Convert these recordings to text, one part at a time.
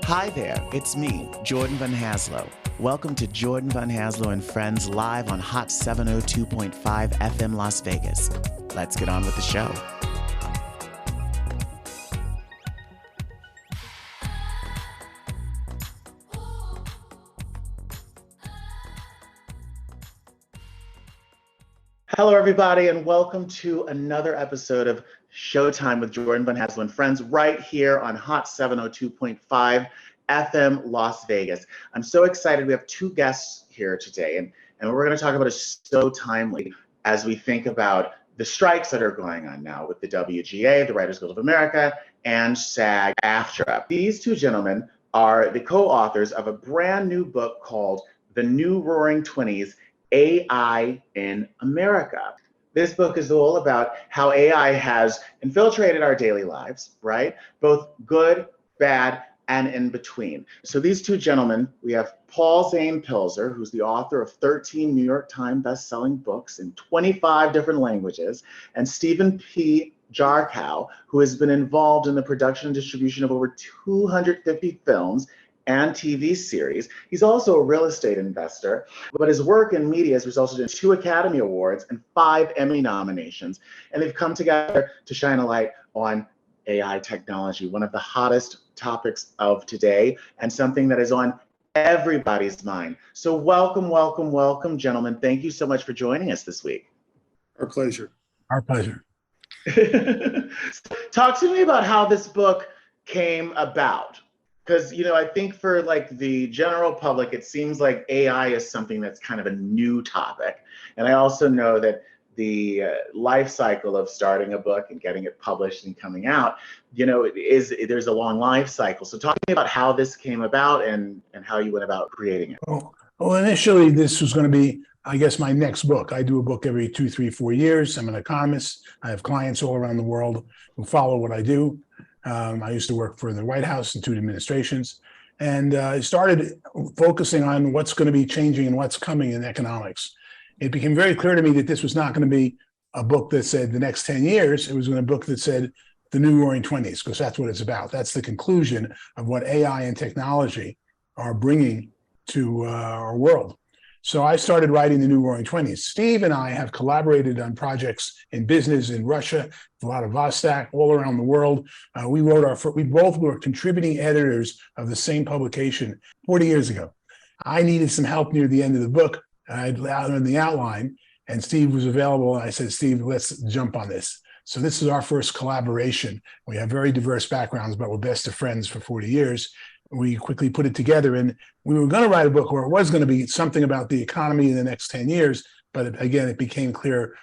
Hi there, it's me, Jordan Van Haslo. Welcome to Jordan Van Haslo and Friends live on Hot 702.5 FM Las Vegas. Let's get on with the show. Hello, everybody, and welcome to another episode of Showtime with Jordan Van Haslo and Friends right here on Hot 702.5 FM Las Vegas. I'm so excited. We have two guests here today, and what we're going to talk about is so timely as we think about the strikes that are going on now with the WGA, the Writers Guild of America, and SAG-AFTRA. These two gentlemen are the co-authors of a brand new book called The New Roaring Twenties, AI in America. This book is all about how AI has infiltrated our daily lives, right? Both good, bad, and in between. So these two gentlemen, we have Zane Pilzer, who's the author of 13 New York Times best-selling books in 25 different languages, and Stephen P. Jarchow, who has been involved in the production and distribution of over 250 films and TV series. He's also a real estate investor, but his work in media has resulted in 2 Academy Awards and 5 Emmy nominations. And they've come together to shine a light on AI technology, one of the hottest topics of today, and something that is on everybody's mind. So welcome, gentlemen. Thank you so much for joining us this week. Our pleasure. Our pleasure. Talk to me about how this book came about. Because, I think for like the general public, it seems like AI is something that's kind of a new topic. And I also know that the life cycle of starting a book and getting it published and coming out, there's a long life cycle. So talk to me about how this came about and how you went about creating it. Well, initially, this was going to be, I guess, my next book. I do a book every 2, 3, 4 years. I'm an economist. I have clients all around the world who follow what I do. I used to work for the White House in 2 administrations, and I started focusing on what's going to be changing and what's coming in economics. It became very clear to me that this was not going to be a book that said the next 10 years. It was going to be a book that said the new Roaring Twenties, because that's what it's about. That's the conclusion of what AI and technology are bringing to our world. So I started writing the new Roaring Twenties. Steve and I have collaborated on projects in business in Russia, Vladivostok, all around the world. We both were contributing editors of the same publication 40 years ago. I needed some help near the end of the book. I'd learned the outline, and Steve was available. And I said, Steve, let's jump on this. So this is our first collaboration. We have very diverse backgrounds, but we're best of friends for 40 years. We quickly put it together, and we were going to write a book where it was going to be something about the economy in the next 10 years. But again, it became clear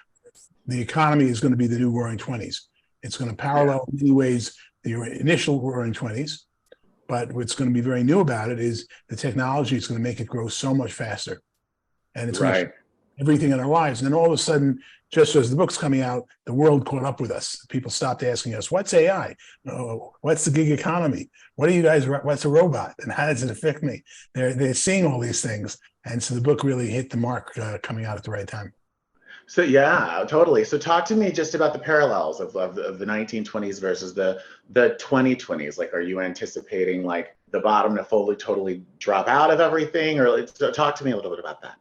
the economy is going to be the new Roaring Twenties. It's going to parallel in many ways the initial Roaring Twenties. But what's going to be very new about it is the technology is going to make it grow so much faster. And it's going to everything in our lives. And then all of a sudden, just as the book's coming out, the world caught up with us. People stopped asking us, what's AI? What's the gig economy? What are you guys, what's a robot? And how does it affect me? They're seeing all these things. And so the book really hit the mark coming out at the right time. So yeah, totally. So talk to me just about the parallels of the 1920s versus the 2020s. Like, are you anticipating like the bottom to fully, totally drop out of everything? Or talk to me a little bit about that.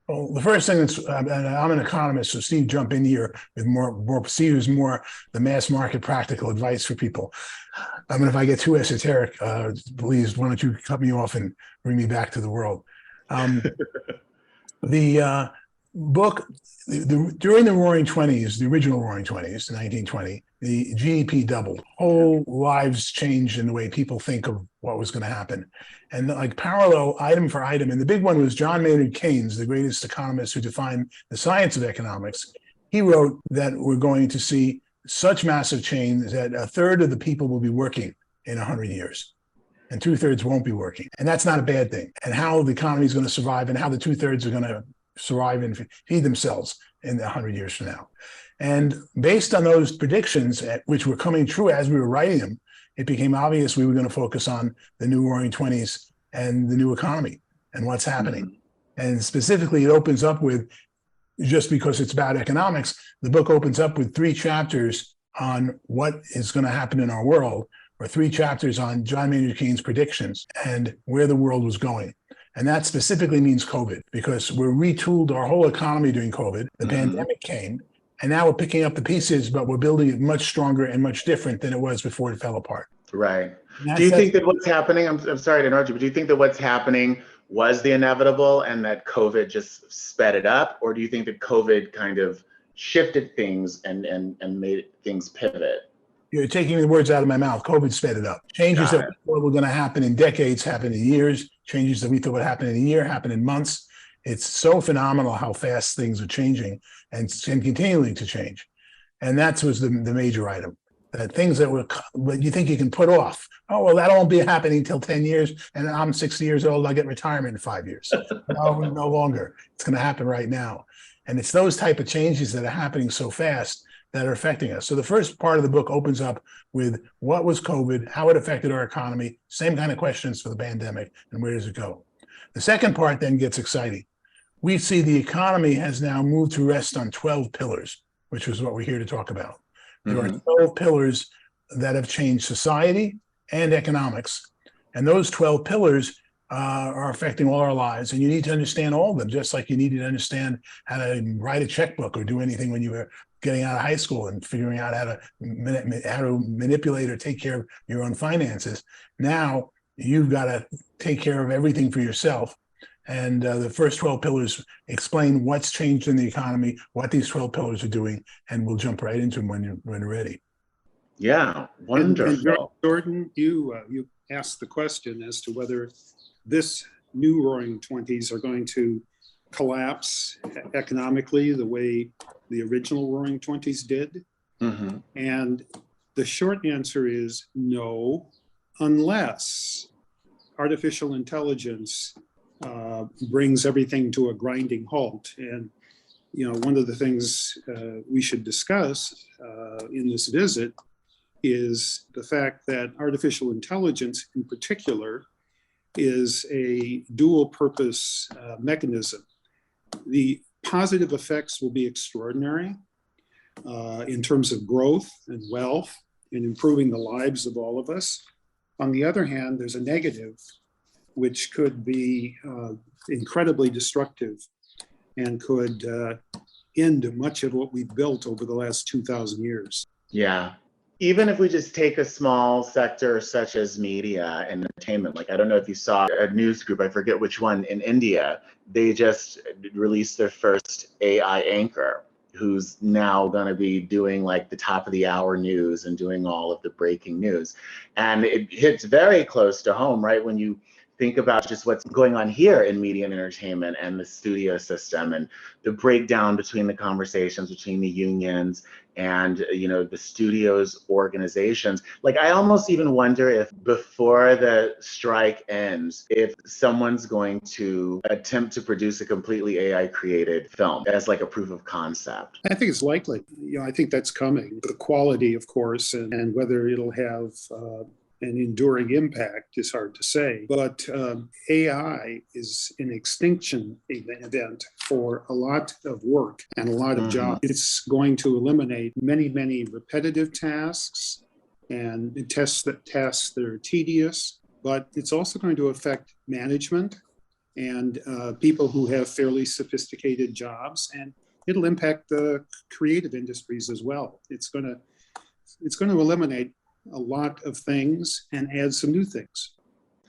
Well, the first thing that's, and I'm an economist, so Steve, jump in here with more. Steve is more the mass market practical advice for people. I mean, if I get too esoteric, please, why don't you cut me off and bring me back to the world? The book, during the Roaring Twenties, the original Roaring Twenties, 1920, the GDP doubled. Whole lives changed in the way people think of what was going to happen. And like parallel item for item, and the big one was John Maynard Keynes, the greatest economist who defined the science of economics. He wrote that we're going to see such massive change that 1/3 of the people will be working in 100 years. And 2/3 won't be working. And that's not a bad thing. And how the economy is going to survive and how the 2/3 are going to survive and feed themselves in 100 years from now. And based on those predictions, which were coming true as we were writing them, it became obvious we were going to focus on the new Roaring Twenties and the new economy and what's happening. Mm-hmm. And specifically, it opens up with, just because it's about economics, the book opens up with 3 chapters on what is going to happen in our world or 3 chapters on John Maynard Keynes' predictions and where the world was going. And that specifically means COVID, because we retooled our whole economy during COVID. The pandemic came, and now we're picking up the pieces, but we're building it much stronger and much different than it was before it fell apart. Right. Do you think that what's happening, I'm sorry to interrupt you, but do you think that what's happening was the inevitable and that COVID just sped it up? Or do you think that COVID kind of shifted things and made things pivot? You're taking the words out of my mouth. COVID sped it up. Changes that we thought were going to happen in decades happen in years. Changes that we thought would happen in a year happen in months. It's so phenomenal how fast things are changing and continuing to change. And that was the major item. That things that you think you can put off. Oh, well, that won't be happening until 10 years. And I'm 60 years old. I'll get retirement in 5 years. No longer. It's going to happen right now. And it's those type of changes that are happening so fast that are affecting us. So the first part of the book opens up with what was COVID, how it affected our economy, same kind of questions for the pandemic, and where does it go? The second part then gets exciting. We see the economy has now moved to rest on 12 pillars, which is what we're here to talk about. There are 12 pillars that have changed society and economics. And those 12 pillars are affecting all our lives. And you need to understand all of them, just like you needed to understand how to write a checkbook or do anything when you were getting out of high school and figuring out how to manipulate or take care of your own finances. Now you've got to take care of everything for yourself. And the first 12 pillars explain what's changed in the economy, what these 12 pillars are doing, and we'll jump right into them when you're ready. Yeah, wonderful. And Jordan, you asked the question as to whether this new Roaring Twenties are going to collapse economically the way the original Roaring Twenties did. And the short answer is no, unless artificial intelligence brings everything to a grinding halt. And one of the things we should discuss in this visit is the fact that artificial intelligence in particular is a dual purpose mechanism. The positive effects will be extraordinary in terms of growth and wealth and improving the lives of all of us. On the other hand, there's a negative, which could be incredibly destructive and could end much of what we've built over the last 2,000 years. Yeah. Even if we just take a small sector such as media and entertainment, like I don't know if you saw a news group, I forget which one, in India, they just released their first AI anchor who's now going to be doing like the top of the hour news and doing all of the breaking news. And it hits very close to home, right? When you think about just what's going on here in media and entertainment and the studio system and the breakdown between the conversations between the unions and the studios organizations. Like I almost even wonder if before the strike ends, if someone's going to attempt to produce a completely AI created film as like a proof of concept. I think it's likely. I think that's coming. The quality, of course, and whether it'll have an enduring impact is hard to say, but AI is an extinction event for a lot of work and a lot of jobs. It's going to eliminate many, many repetitive tasks and tasks that are tedious, but it's also going to affect management and people who have fairly sophisticated jobs, and it'll impact the creative industries as well. It's going to eliminate a lot of things and add some new things.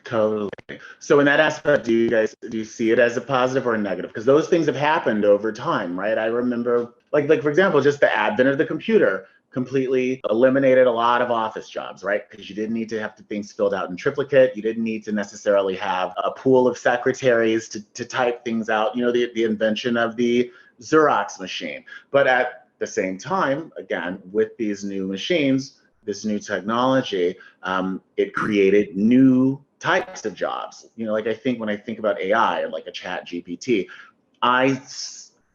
Totally. So in that aspect, do you see it as a positive or a negative? Because those things have happened over time, right? I remember, like for example, just the advent of the computer completely eliminated a lot of office jobs, right? Because you didn't need to have things filled out in triplicate. You didn't need to necessarily have a pool of secretaries to type things out. The invention of the Xerox machine. But at the same time, again, with these new machines, this new technology, it created new types of jobs. Like I think when I think about AI and like a chat GPT, I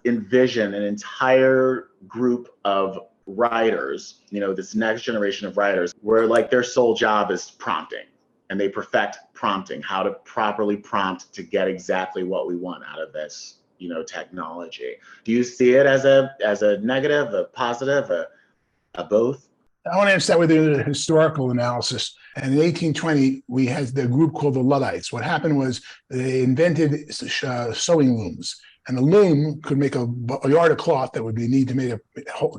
envision an entire group of writers, this next generation of writers where like their sole job is prompting, and they perfect prompting, how to properly prompt to get exactly what we want out of this, technology. Do you see it as a negative, a positive, a both? I want to answer that with a historical analysis. And in 1820, we had the group called the Luddites. What happened was they invented sewing looms. And the loom could make a yard of cloth that would be need to make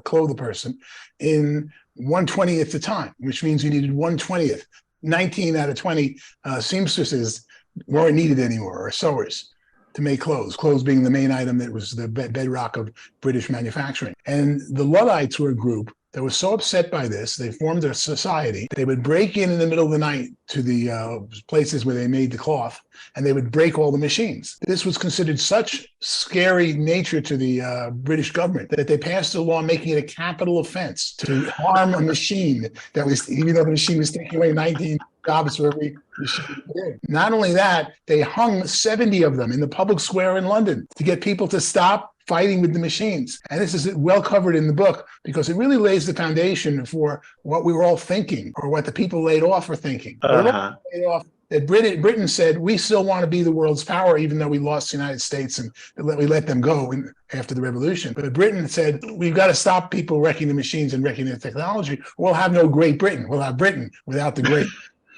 clothe a person in 1/20th the time, which means you needed 1/20th. 19 out of 20 seamstresses weren't needed anymore, or sewers, to make clothes. Clothes being the main item that was the bedrock of British manufacturing. And the Luddites were a group that was so upset by this, they formed a society. They would break in the middle of the night to the places where they made the cloth, and they would break all the machines. This was considered such scary nature to the British government that they passed a law making it a capital offense to harm a machine that was, even though the machine was taking away 19 jobs for every machine. Not only that, they hung 70 of them in the public square in London to get people to stop fighting with the machines. And this is well covered in the book because it really lays the foundation for what we were all thinking, or what the people laid off were thinking. Laid off that Britain said, we still want to be the world's power, even though we lost the United States and we let them go after the revolution. But Britain said, we've got to stop people wrecking the machines and wrecking the technology. We'll have no Great Britain. We'll have Britain without the great.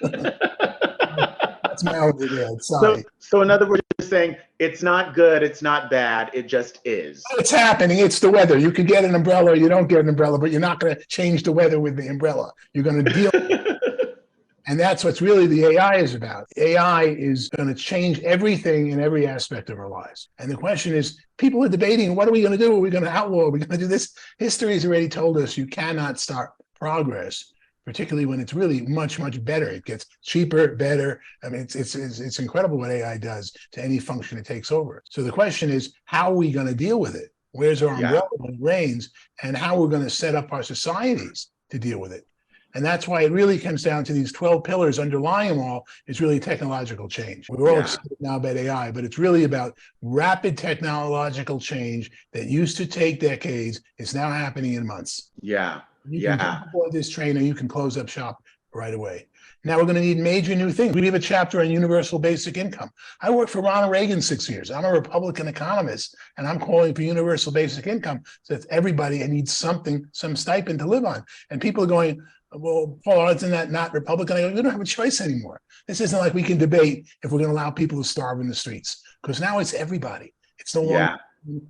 That's my own idea. Sorry. So in other words, you're saying it's not good, it's not bad, it just is. It's happening. It's the weather. You could get an umbrella or you don't get an umbrella, but you're not going to change the weather with the umbrella. You're going to deal with it. And that's what's really the AI is about. AI is going to change everything in every aspect of our lives. And the question is, people are debating, what are we going to do? Are we going to outlaw? Are we going to do this? History has already told us you cannot start progress, particularly when it's really much, much better. It gets cheaper, better. I mean, it's incredible what AI does to any function it takes over. So the question is, how are we going to deal with it? Where's our umbrella when it rains? And how we're going to set up our societies to deal with it. And that's why it really comes down to these 12 pillars underlying them all. It's really technological change. We're all excited now about AI, but it's really about rapid technological change that used to take decades. It's now happening in months. You can jump aboard this train and you can close up shop right away. Now we're going to need major new things. We have a chapter on universal basic income. I worked for Ronald Reagan 6 years. I'm a Republican economist, and I'm calling for universal basic income so that everybody needs something, some stipend to live on. And people are going, well, Paul, isn't that not Republican? I go, we don't have a choice anymore. This isn't like we can debate if we're going to allow people to starve in the streets, because now it's everybody. It's no longer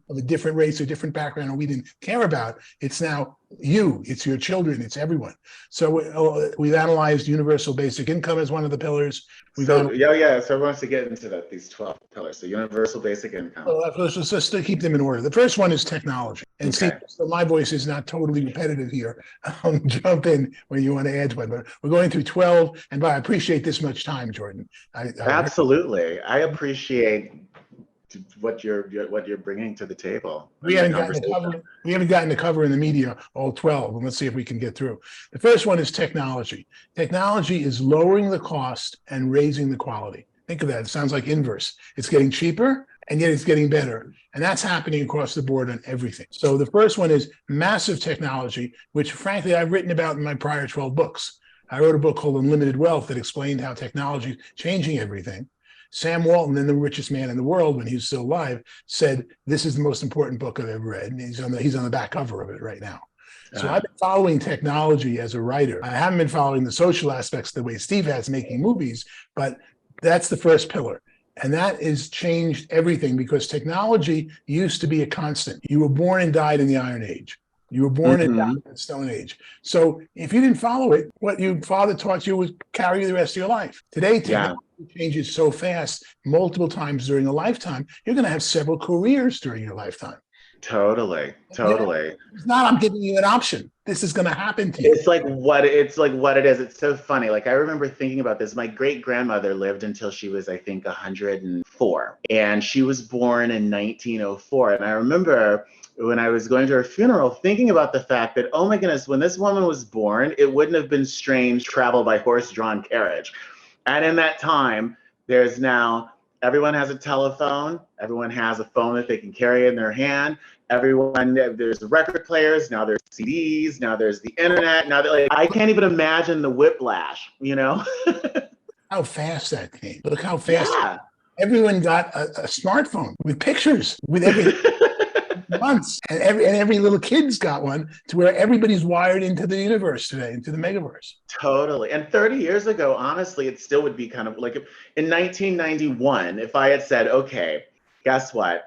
of a different race or different background or we didn't care about. It's now you, it's your children, it's everyone. So we've analyzed universal basic income as one of the pillars. So everyone wants to get into that, these 12 pillars. So universal basic income. Well, let's just to keep them in order. The first one is technology. And see, so my voice is not totally repetitive here. I'll jump in when you want to add one, but we're going through 12, and I appreciate this much time, Jordan. Absolutely. I appreciate what you're bringing to the table. We haven't gotten to cover in the media all 12, and let's see if we can get through. The first one is technology. Technology is lowering the cost and raising the quality. Think of that. It sounds like inverse. It's getting cheaper, and yet it's getting better. And that's happening across the board on everything. So the first one is massive technology, which frankly I've written about in my prior 12 books. I wrote a book called Unlimited Wealth that explained how technology is changing everything. Sam Walton, then the richest man in the world when he was still alive, said, this is the most important book I've ever read. And he's on the back cover of it right now. So I've been following technology as a writer. I haven't been following the social aspects the way Steve has, making movies, but that's the first pillar. And that has changed everything, because technology used to be a constant. You were born and died in the Iron Age. You were born and died in the Stone Age. So if you didn't follow it, what your father taught you would carry you the rest of your life. Today, technology changes so fast, multiple times during a lifetime, you're going to have several careers during your lifetime. Totally. It's not, I'm giving you an option. This is going to happen to you. It's like what it is. It's so funny. Like, I remember thinking about this. My great grandmother lived until she was, I think, 104. And she was born in 1904. And I remember when I was going to her funeral, thinking about the fact that, oh my goodness, when this woman was born, it wouldn't have been strange to travel by horse-drawn carriage. And in that time, there's now, everyone has a telephone. Everyone has a phone that they can carry in their hand. There's record players. Now there's CDs. Now there's the internet. Now, I can't even imagine the whiplash, How fast that came. Look how fast. Everyone got a smartphone with pictures, with everything. months. And every little kid's got one, to where everybody's wired into the universe today, into the megaverse. Totally. And 30 years ago, honestly, it still would be kind of like in 1991, if I had said, okay, guess what?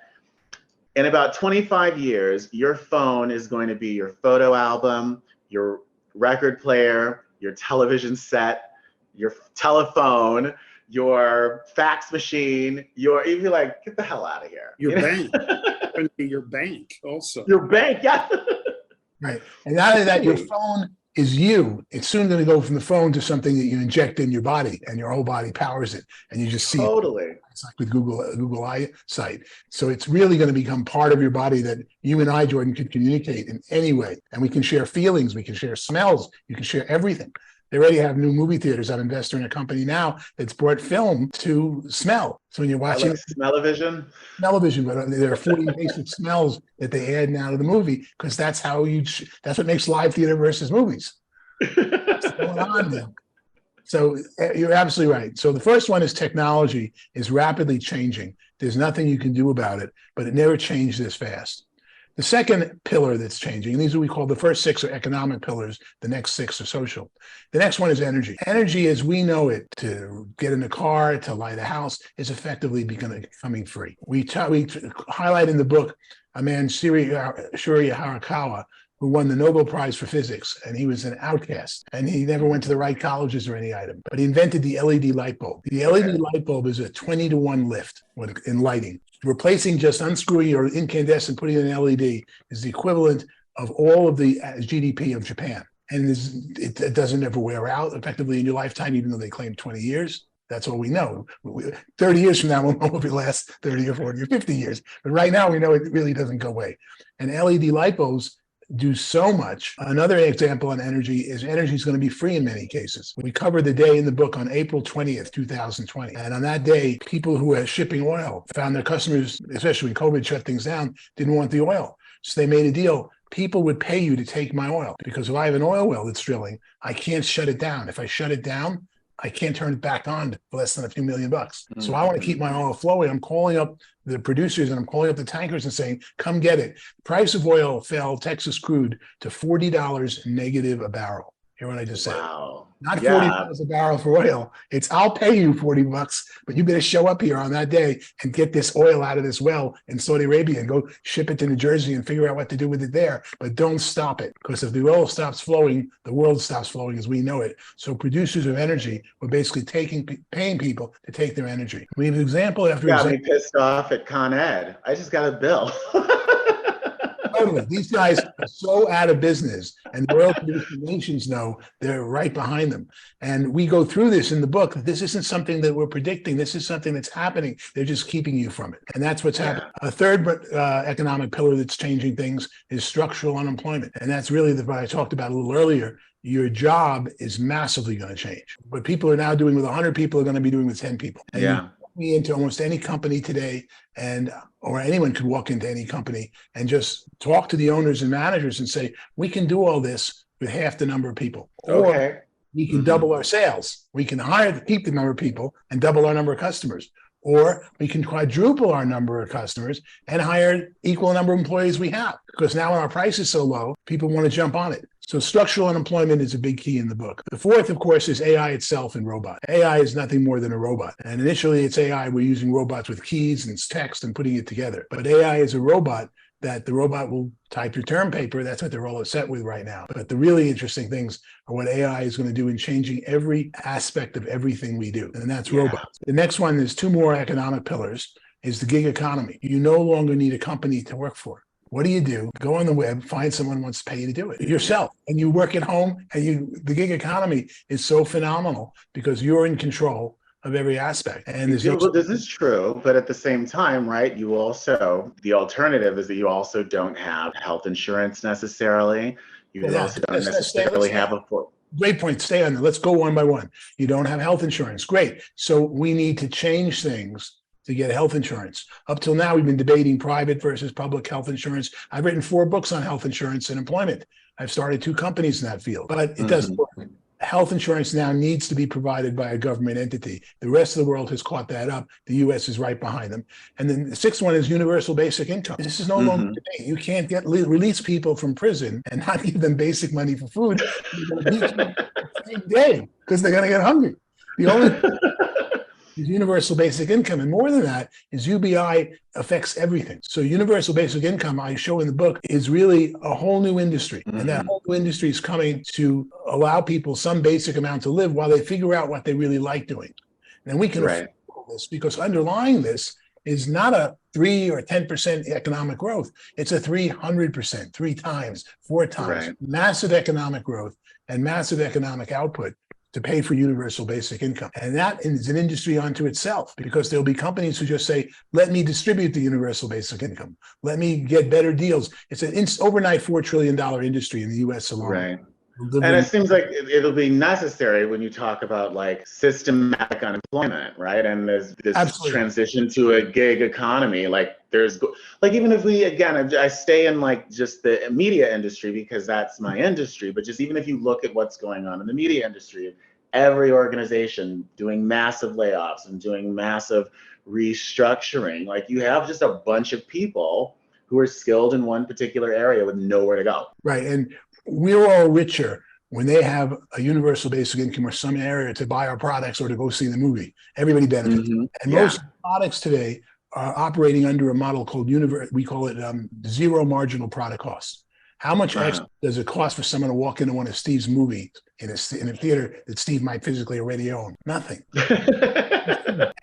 In about 25 years, your phone is going to be your photo album, your record player, your television set, your telephone, your fax machine, you'd be like, get the hell out of here. Your bank. Going to be your bank also. Your bank, yeah. Right. And not only that, your phone is you. It's soon going to go from the phone to something that you inject in your body, and your whole body powers it, and you just see Totally. it. It's like with Google Eyesight. So it's really going to become part of your body that you and I, Jordan, can communicate in any way. And we can share feelings, we can share smells, you can share everything. They already have new movie theaters. I'm investor in a company now that's brought film to smell. So when you're watching smell-o-vision, but there are 40 basic smells that they add now to the movie, because that's how that's what makes live theater versus movies. What's going on now? So you're absolutely right. So the first one is technology is rapidly changing. There's nothing you can do about it, but it never changed this fast. The second pillar that's changing, and these are what we call the first 6 are economic pillars, the next 6 are social. The next one is energy. Energy as we know it, to get in a car, to light a house, is effectively becoming free. We highlight in the book a man, Shurya Harakawa, who won the Nobel Prize for Physics, and he was an outcast, and he never went to the right colleges or any item, but he invented the LED light bulb. The LED light bulb is a 20-to-1 lift in lighting. Replacing just unscrewing or incandescent, putting in an LED is the equivalent of all of the GDP of Japan. And it doesn't ever wear out effectively in your lifetime, even though they claim 20 years. That's all we know. 30 years from now, we'll know if it lasts 30 or 40 or 50 years. But right now, we know it really doesn't go away. And LED light bulbs do so much. Another example on energy is going to be free in many cases. We covered the day in the book on April 20th, 2020. And on that day, people who were shipping oil found their customers, especially when COVID shut things down, didn't want the oil. So they made a deal. People would pay you to take my oil, because if I have an oil well that's drilling, I can't shut it down. If I shut it down, I can't turn it back on for less than a few $1 million. So I want to keep my oil flowing. I'm calling up the producers and I'm calling up the tankers and saying, come get it. Price of oil fell, Texas crude, to $40 negative a barrel. Hear what I just said? Wow. Not $40 a barrel for oil. It's I'll pay you $40, but you better show up here on that day and get this oil out of this well in Saudi Arabia and go ship it to New Jersey and figure out what to do with it there. But don't stop it, because if the oil stops flowing, the world stops flowing as we know it. So producers of energy were basically paying people to take their energy. We have an example after example. Got me pissed off at Con Ed. I just got a bill. Totally. These guys are so out of business, and the oil producing nations know they're right behind them. And we go through this in the book. This isn't something that we're predicting. This is something that's happening. They're just keeping you from it. And that's what's happening. A third economic pillar that's changing things is structural unemployment. And that's really what I talked about a little earlier. Your job is massively going to change. What people are now doing with 100 people are going to be doing with 10 people. And me into almost any company today, or anyone could walk into any company and just talk to the owners and managers and say, we can do all this with half the number of people. Or we can double our sales. We can keep the number of people and double our number of customers. Or we can quadruple our number of customers and hire equal number of employees we have. Because now when our price is so low, people want to jump on it. So structural unemployment is a big key in the book. The fourth, of course, is AI itself and robot. AI is nothing more than a robot. And initially it's AI. We're using robots with keys and text and putting it together. But AI is a robot that the robot will type your term paper. That's what they're all upset with right now. But the really interesting things are what AI is going to do in changing every aspect of everything we do. And that's robots. The next one, there's 2 more economic pillars, is the gig economy. You no longer need a company to work for. What do? Go on the web, find someone who wants to pay you to do it yourself. And you work at home, and the gig economy is so phenomenal because you're in control of every aspect. And this is true, but at the same time, right, the alternative is that you also don't have health insurance necessarily. You also don't necessarily have a... Great point. Stay on there. Let's go one by one. You don't have health insurance. Great. So we need to change things to get health insurance. Up till now, we've been debating private versus public health insurance. I've written 4 books on health insurance and employment. I've started 2 companies in that field, but it doesn't work. health insurance now needs to be provided by a government entity. The rest of the world has caught that up. The US is right behind them. And then the sixth one is universal basic income. This is no longer debate. You can't release people from prison and not give them basic money for food. They're going to beat you the same day because they're going to get hungry. The only is universal basic income. And more than that is UBI affects everything. So universal basic income, I show in the book, is really a whole new industry. And that whole new industry is coming to allow people some basic amount to live while they figure out what they really like doing. And we can afford this because underlying this is not a 3 or 10% economic growth. It's a 300%, 3 times, 4 times, massive economic growth and massive economic output to pay for universal basic income. And that is an industry unto itself, because there'll be companies who just say, let me distribute the universal basic income. Let me get better deals. It's an overnight $4 trillion industry in the US alone. Right. And it seems like it'll be necessary when you talk about like systematic unemployment, right? And there's this transition to a gig economy. Like there's like, even if we, again, I stay in like just the media industry because that's my industry, but just even if you look at what's going on in the media industry, every organization doing massive layoffs and doing massive restructuring, like you have just a bunch of people who are skilled in one particular area with nowhere to go. Right. And we're all richer when they have a universal basic income or some area to buy our products or to go see the movie. Everybody benefits. And most products today are operating under a model called we call it zero marginal product cost. How much extra does it cost for someone to walk into one of Steve's movies in a theater that Steve might physically already own? Nothing.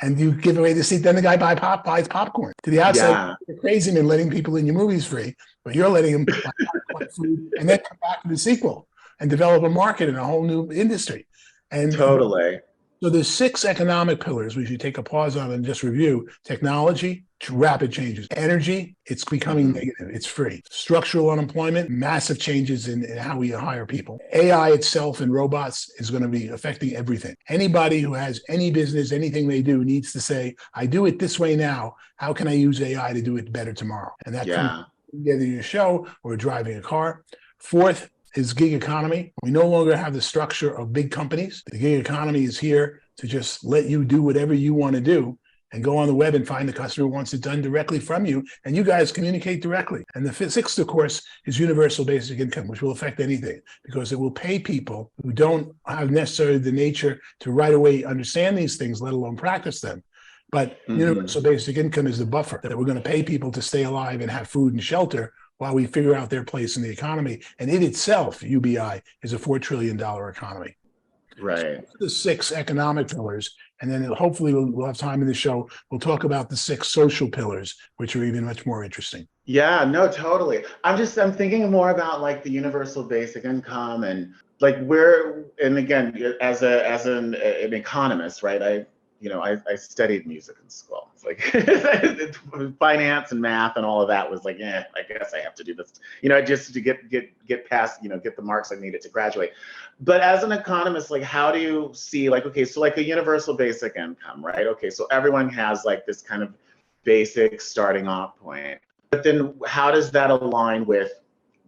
And you give away the seat, then the guy buys popcorn. To the outside, you're crazy man letting people in your movies free, but you're letting them buy popcorn food and then come back to the sequel and develop a market in a whole new industry. And totally. So there's 6 economic pillars we should take a pause on and just review. Technology, rapid changes. Energy, it's becoming negative. It's free. Structural unemployment, massive changes in how we hire people. AI itself and robots is going to be affecting everything. Anybody who has any business, anything they do needs to say, I do it this way now. How can I use AI to do it better tomorrow? And that comes either in a show or driving a car. Fourth is gig economy. We no longer have the structure of big companies. The gig economy is here to just let you do whatever you want to do and go on the web and find the customer who wants it done directly from you, and you guys communicate directly. And the sixth, of course, is universal basic income, which will affect anything because it will pay people who don't have necessarily the nature to right away understand these things, let alone practice them. But universal basic income is the buffer that we're going to pay people to stay alive and have food and shelter while we figure out their place in the economy. And it itself, UBI, is a $4 trillion economy. Right. So the 6 economic pillars, and then hopefully we'll have time in the show. We'll talk about the 6 social pillars, which are even much more interesting. Yeah, no, totally. I'm thinking more about like the universal basic income and like and again, as an economist, right? I studied music in school. It's like finance and math and all of that was like, I guess I have to do this, just to get past, get the marks I needed to graduate. But as an economist, like, how do you see like, okay, so like a universal basic income, right? Okay, so everyone has like this kind of basic starting off point, but then how does that align with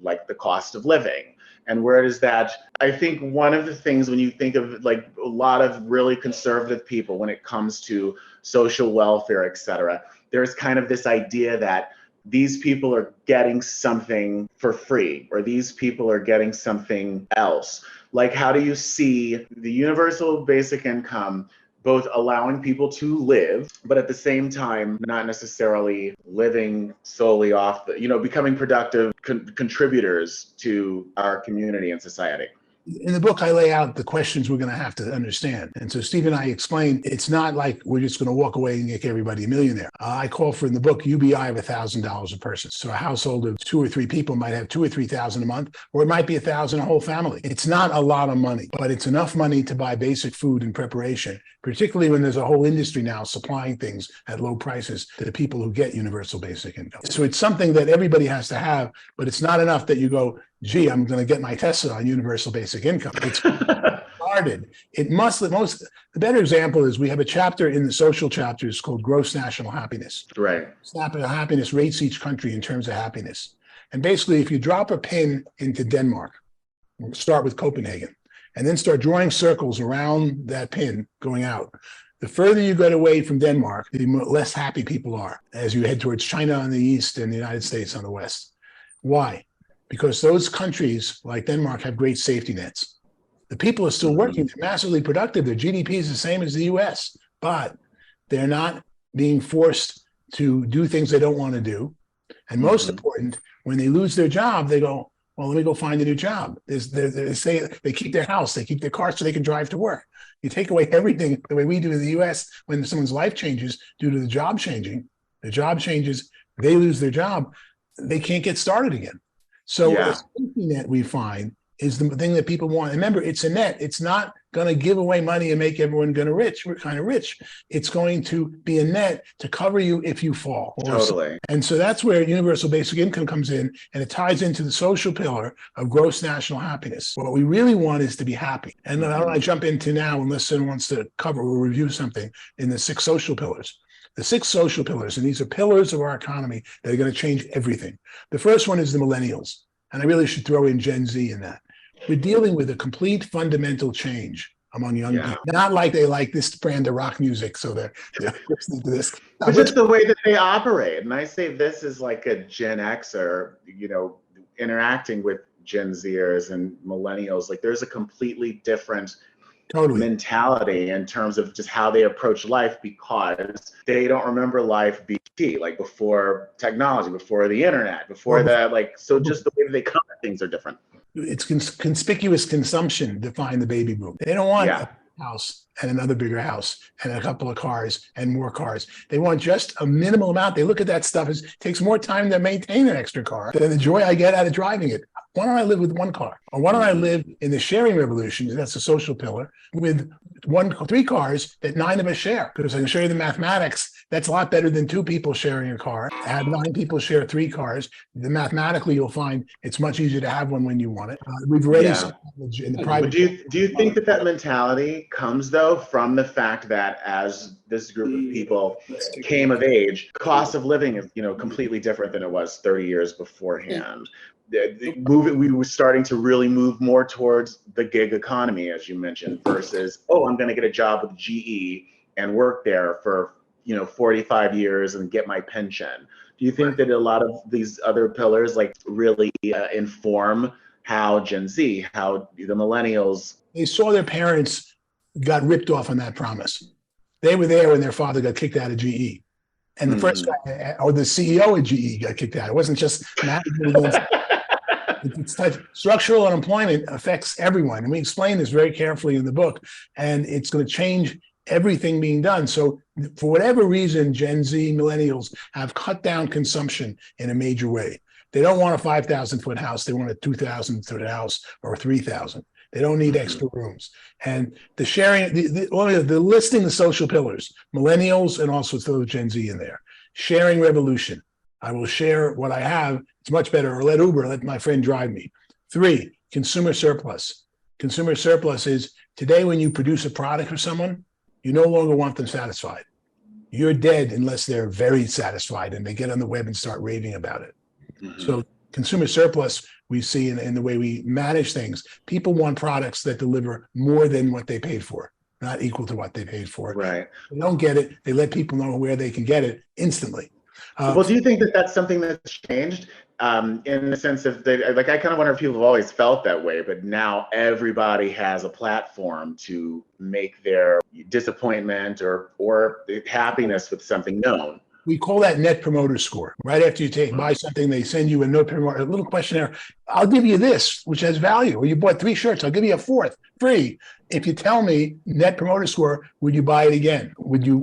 like the cost of living? And where does that, I think one of the things when you think of like a lot of really conservative people when it comes to social welfare, et cetera, there's kind of this idea that these people are getting something for free or these people are getting something else. Like, how do you see the universal basic income both allowing people to live, but at the same time, not necessarily living solely off becoming productive contributors to our community and society? In the book, I lay out the questions we're going to have to understand. And so Steve and I explained, it's not like we're just going to walk away and make everybody a millionaire. I call for in the book UBI of $1,000 a person. So a household of 2 or 3 people might have 2,000 or 3,000 a month, or it might be 1,000 a whole family. It's not a lot of money, but it's enough money to buy basic food and preparation, particularly when there's a whole industry now supplying things at low prices to the people who get universal basic income. So it's something that everybody has to have, but it's not enough that you go, gee, I'm going to get my Tesla on universal basic income. It's started. The better example is we have a chapter in the social chapters called Gross National Happiness. Right. National happiness rates each country in terms of happiness. And basically, if you drop a pin into Denmark, we'll start with Copenhagen, and then start drawing circles around that pin going out, the further you get away from Denmark, the less happy people are as you head towards China on the east and the United States on the west. Why? Because those countries like Denmark have great safety nets. The people are still working, they're massively productive, their GDP is the same as the US, but they're not being forced to do things they don't want to do. And most important, when they lose their job, they go, well, let me go find a new job. They say they keep their house, they keep their car so they can drive to work. You take away everything the way we do in the US when someone's life changes due to the job changing, the job changes, they lose their job, they can't get started again. So the safety net we find is the thing that people want. Remember, it's a net. It's not going to give away money and make everyone kind of rich. It's going to be a net to cover you if you fall. Totally. And so that's where universal basic income comes in, and it ties into the social pillar of gross national happiness. What we really want is to be happy. And I don't want to jump into now, unless someone wants to cover or review something in the 6 social pillars. The 6 social pillars, and these are pillars of our economy that are going to change everything. The first one is the millennials, and I really should throw in Gen Z in that. We're dealing with a complete fundamental change among young people. Not like they like this brand of rock music, so they're listening to this. But just the way that they operate. And I say this is like a Gen Xer, interacting with Gen Zers and millennials. Like there's a completely different mentality in terms of just how they approach life, because they don't remember life BT, like before technology, before the internet, before so just the way that they come at things are different. It's conspicuous consumption defined the baby boom. They don't want a house and another bigger house and a couple of cars and more cars. They want just a minimal amount. They look at that stuff as it takes more time to maintain an extra car than the joy I get out of driving it. Why don't I live with one car? Or why don't I live in the sharing revolution, that's a social pillar, with 3 cars that 9 of us share? Because I can show you the mathematics. That's a lot better than 2 people sharing a car. Have 9 people share 3 cars. Mathematically, you'll find it's much easier to have one when you want it. We've already in the private. But do you think that mentality comes though from the fact that as this group of people came of age, cost of living is completely different than it was 30 years beforehand? We were starting to really move more towards the gig economy, as you mentioned, versus, I'm going to get a job with GE and work there for 45 years and get my pension. Do you think that a lot of these other pillars really inform how Gen Z, how the millennials? They saw their parents got ripped off on that promise. They were there when their father got kicked out of GE. And the first guy, or the CEO of GE got kicked out. It wasn't just management. Structural unemployment affects everyone. And we explain this very carefully in the book. And it's going to change everything being done. So for whatever reason, Gen Z millennials have cut down consumption in a major way. They don't want a 5,000-foot house. They want a 2,000-foot house or 3,000. They don't need extra rooms. And the sharing, the listing the social pillars, millennials, and also throw Gen Z in there. Sharing revolution. I will share what I have. It's much better. Or let Uber, let my friend drive me. 3, consumer surplus. Consumer surplus is today when you produce a product for someone, you no longer want them satisfied. You're dead unless they're very satisfied and they get on the web and start raving about it. So consumer surplus, we see in the way we manage things. People want products that deliver more than what they paid for, not equal to what they paid for. Right. They don't get it. They let people know where they can get it instantly. Well, do you think that that's something that's changed in the sense of I kind of wonder if people have always felt that way, but now everybody has a platform to make their disappointment or happiness with something known. We call that net promoter score. Right after you buy something, they send you a little questionnaire. I'll give you this, which has value. Or you bought 3 shirts, I'll give you a 4th free. If you tell me net promoter score, would you buy it again?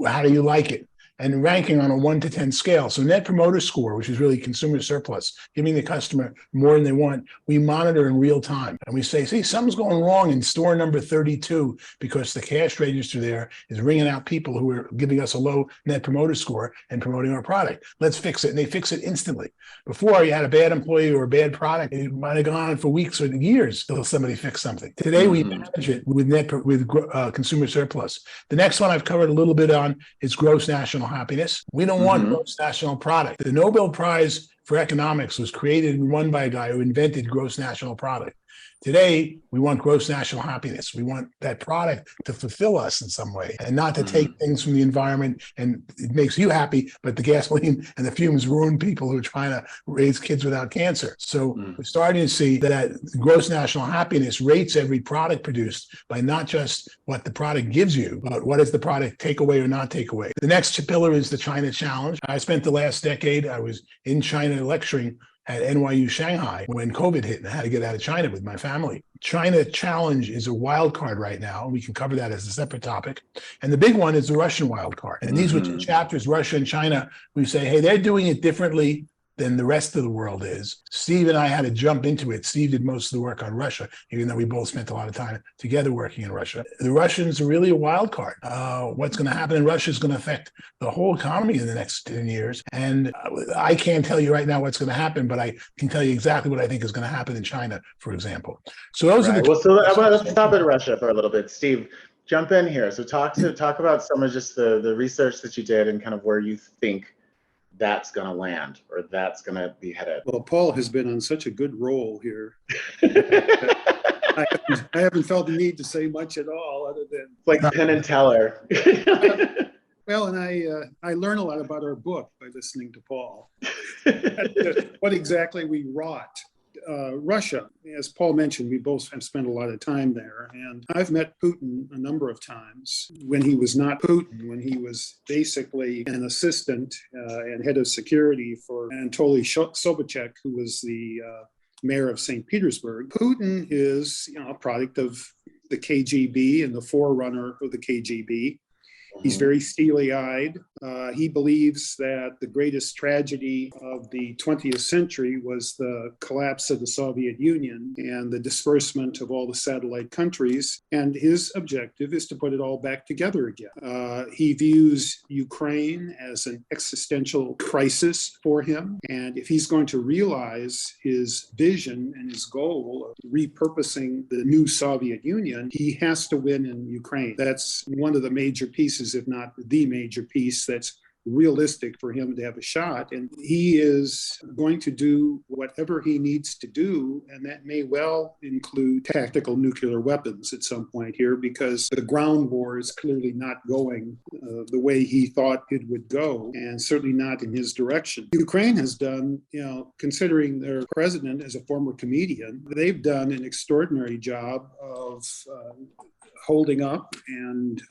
How do you like it? And ranking on a 1 to 10 scale. So net promoter score, which is really consumer surplus, giving the customer more than they want, we monitor in real time. And we say, see, something's going wrong in store number 32 because the cash register there is ringing out people who are giving us a low net promoter score and promoting our product. Let's fix it. And they fix it instantly. Before, you had a bad employee or a bad product, it might have gone on for weeks or years till somebody fixed something. Today, we manage it with consumer surplus. The next one I've covered a little bit on is gross national happiness. We don't want gross national product. The Nobel Prize for economics was created and won by a guy who invented gross national product. Today, we want gross national happiness. We want that product to fulfill us in some way and not to take things from the environment, and it makes you happy, but the gasoline and the fumes ruin people who are trying to raise kids without cancer. So we're starting to see that gross national happiness rates every product produced by not just what the product gives you, but what is the product take away or not take away. The next pillar is the China challenge. I spent the last decade, I was in China lecturing at NYU Shanghai when COVID hit and I had to get out of China with my family. China challenge is a wild card right now. We can cover that as a separate topic. And the big one is the Russian wild card. And these were two chapters, Russia and China. We say, hey, they're doing it differently than the rest of the world is. Steve and I had to jump into it. Steve did most of the work on Russia, even though we both spent a lot of time together working in Russia. The Russians are really a wild card. What's going to happen in Russia is going to affect the whole economy in the next 10 years. And I can't tell you right now what's going to happen, but I can tell you exactly what I think is going to happen in China, for example. So those are the— Well, so let's stop at Russia for a little bit. Steve, jump in here. So talk about some of just the research that you did and kind of where you think that's going to land or that's going to be headed. Well, Paul has been on such a good roll here. I haven't felt the need to say much at all other than like Penn and Teller. Well, and I learn a lot about our book by listening to Paul. What exactly we wrought. Russia, as Paul mentioned, we both have spent a lot of time there. And I've met Putin a number of times when he was not Putin, when he was basically an assistant and head of security for Anatoly Sobchak, who was the mayor of St. Petersburg. Putin is, a product of the KGB and the forerunner of the KGB. He's very steely-eyed. He believes that the greatest tragedy of the 20th century was the collapse of the Soviet Union and the disbursement of all the satellite countries. And his objective is to put it all back together again. He views Ukraine as an existential crisis for him. And if he's going to realize his vision and his goal of repurposing the new Soviet Union, he has to win in Ukraine. That's one of the major pieces, if not the major piece, that's realistic for him to have a shot. And he is going to do whatever he needs to do. And that may well include tactical nuclear weapons at some point here, because the ground war is clearly not going the way he thought it would go, and certainly not in his direction. Ukraine has done, considering their president as a former comedian, they've done an extraordinary job of holding up and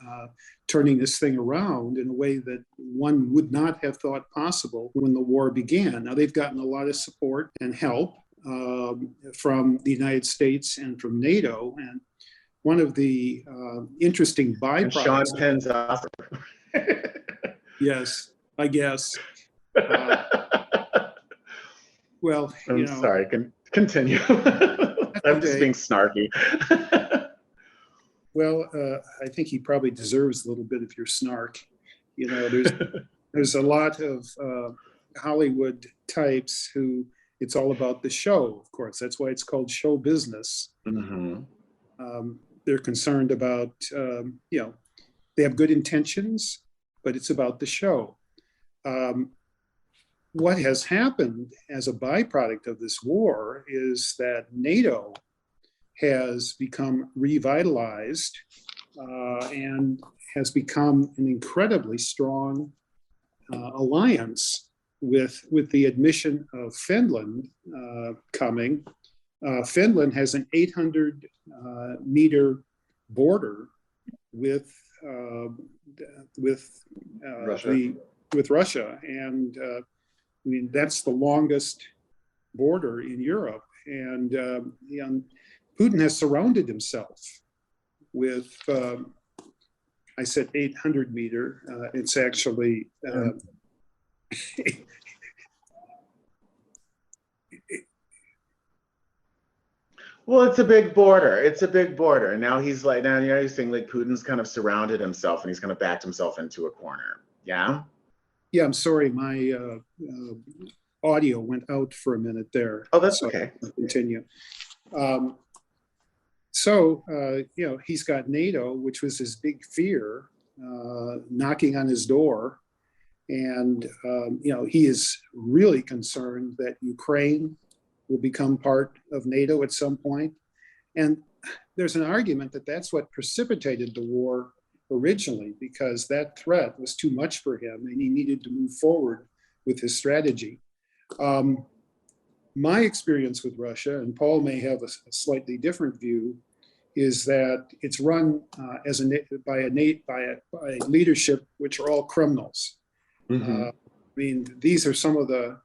turning this thing around in a way that one would not have thought possible when the war began. Now, they've gotten a lot of support and help from the United States and from NATO. And one of the interesting byproducts— And Sean Penn's awesome. Yes, I guess. Well, I'm sorry, continue. I'm just being snarky. Well, I think he probably deserves a little bit of your snark. There's a lot of Hollywood types who it's all about the show, of course. That's why it's called show business. They're concerned about, they have good intentions, but it's about the show. What has happened as a byproduct of this war is that NATO has become revitalized and has become an incredibly strong alliance with the admission of Finland coming. Finland has an 800 meter border with Russia, and that's the longest border in Europe, and Putin has surrounded himself with, I said 800 meter, it's actually, well, it's a big border. It's a big border. Now he's saying like Putin's kind of surrounded himself and he's kind of backed himself into a corner. Yeah? Yeah, I'm sorry, my audio went out for a minute there. Oh, that's so okay. I'll continue. He's got NATO, which was his big fear, knocking on his door. And, he is really concerned that Ukraine will become part of NATO at some point. And there's an argument that that's what precipitated the war originally, because that threat was too much for him and he needed to move forward with his strategy. My experience with Russia, and Paul may have a slightly different view, is that it's run by a leadership which are all criminals. I mean, these are some of the